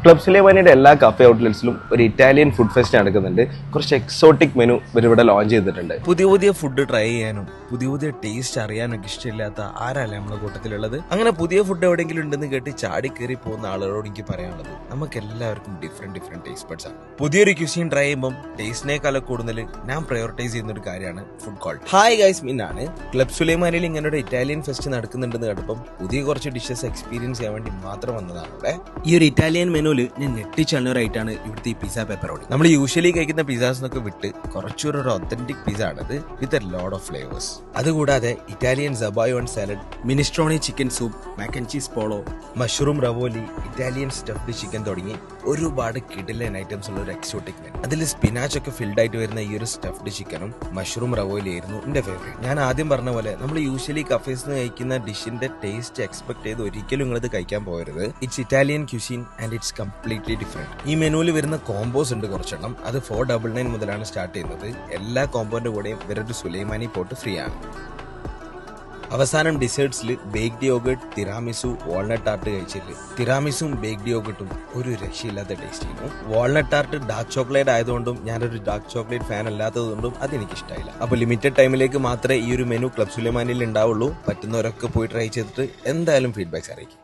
Club സുലൈമാനിയുടെ എല്ലാ cafe ഔട്ട്ലെറ്റ്സിലും ഒരു Italian food fest നടക്കുന്നുണ്ട്. കുറച്ച് എക്സോട്ടിക് മെനു ഇവരിവിടെ ലോഞ്ച് ചെയ്തിട്ടുണ്ട്. പുതിയ പുതിയ ഫുഡ് ട്രൈ ചെയ്യാനും പുതിയ പുതിയ ടേസ്റ്റ് അറിയാനൊക്കെ ഇഷ്ടമില്ലാത്ത ആരല്ലേ നമ്മുടെ കൂട്ടത്തിലുള്ളത്? അങ്ങനെ പുതിയ ഫുഡ് എവിടെയെങ്കിലും ഉണ്ടെന്ന് കേട്ട് ചാടി കയറി പോകുന്ന ആളുകളോട് എനിക്ക് പറയാനുള്ളത്, നമുക്ക് എല്ലാവർക്കും ഡിഫറെന്റ് ടേസ്റ്റ് ബഡ്സ് ആണ്. പുതിയൊരു ക്യൂസീൻ ട്രൈ ചെയ്യുമ്പോൾ ടേസ്റ്റിനേക്കാളും കൂടുതൽ ഞാൻ പ്രയോറിറ്റൈസ് ചെയ്യുന്ന ഒരു കാര്യമാണ് ഫുഡ് കോൾട്ട്. ഹായ് ഗൈസ്, മീനാണ്. ക്ലബ് സുലൈമാനിൽ ഇങ്ങനെ ഒരു ഇറ്റാലിയൻ ഫെസ്റ്റ് നടക്കുന്നുണ്ടെന്ന് കേട്ടപ്പം പുതിയ കുറച്ച് ഡിഷസ് എക്സ്പീരിയൻസ് ചെയ്യാൻ വേണ്ടി മാത്രം വന്നതാണ് ഇവിടെ. ഈ ഒരു ഇറ്റാലിയൻ മെനുവിൽ ഞാൻ ഞെട്ടിച്ചറിഞ്ഞൊരായിട്ടാണ് ഇവിടുത്തെ ഈ പിസ്സ പെപ്പറോണി. നമ്മൾ യൂഷ്വലി കഴിക്കുന്ന പിസ്സാസിനൊക്കെ വിട്ട് കുറച്ചൊരു ഒത്തന്റിക് പിസ്സ ആണത്, with a load of flavours. അതുകൂടാതെ Italian sabayon and salad, minestrone chicken soup, mac and cheese pollo, mushroom ravioli, Italian stuffed chicken തുടങ്ങി ഒരുപാട് കിടിലൻ ഐറ്റംസ് ഉള്ള ഒരു എക്സോട്ടിക് മെനു. അതിൽ സ്പിനാച്ച് ഒക്കെ ഫിൽഡ് ആയിട്ട് വരുന്ന ഈ ഒരു സ്റ്റഫ്ഡ് ചിക്കനും മഷ്റൂം റവോലി ആയിരുന്നു എന്റെ ഫേവറേറ്റ്. ഞാൻ ആദ്യം പറഞ്ഞ പോലെ നമ്മൾ യൂഷ്വലി കഫേസിന് കഴിക്കുന്ന ഡിഷിന്റെ ടേസ്റ്റ് എക്സ്പെക്ട് ചെയ്ത് ഒരിക്കലും നിങ്ങളിത് കഴിക്കാൻ പോകരുത്. It's Italian cuisine and it's completely different. ഈ മെനുവിൽ വരുന്ന കോംബോസ് ഉണ്ട് കുറച്ചെണ്ണം. അത് 499 മുതലാണ് സ്റ്റാർട്ട് ചെയ്യുന്നത്. എല്ലാ കോംബോന്റെ കൂടെയും ഇവരൊരു സുലൈമാനി പോട്ട് ഫ്രീ ആണ്. അവസാനം ഡിസേർട്സിൽ ബേക്ക്ഡ് യോഗട്ട്, തിരാമിസു, വാൾനട്ട് ആർട്ട് കഴിച്ചിട്ട് തിരാമിസും ബേക്ക്ഡ് യോഗട്ടും ഒരു രക്ഷയില്ലാത്ത ടേസ്റ്റ് ചെയ്യുന്നു. വാൾനട്ട് ആർട്ട് ഡാർക്ക് ചോക്ലേറ്റ് ആയതുകൊണ്ടും ഞാനൊരു ഡാർക്ക് ചോക്ലേറ്റ് ഫാൻ അല്ലാത്തതുകൊണ്ടും അതെനിക്ക് ഇഷ്ടമായില്ല. അപ്പോൾ ലിമിറ്റഡ് ടൈമിലേക്ക് മാത്രമേ ഈ ഒരു മെനു ക്ലബ് സുലൈമാനിൽ ഉണ്ടാവുള്ളൂ. പറ്റുന്നവരൊക്കെ പോയി ട്രൈ ചെയ്തിട്ട് എന്തായാലും ഫീഡ്ബാക്സ് അറിയിക്കും.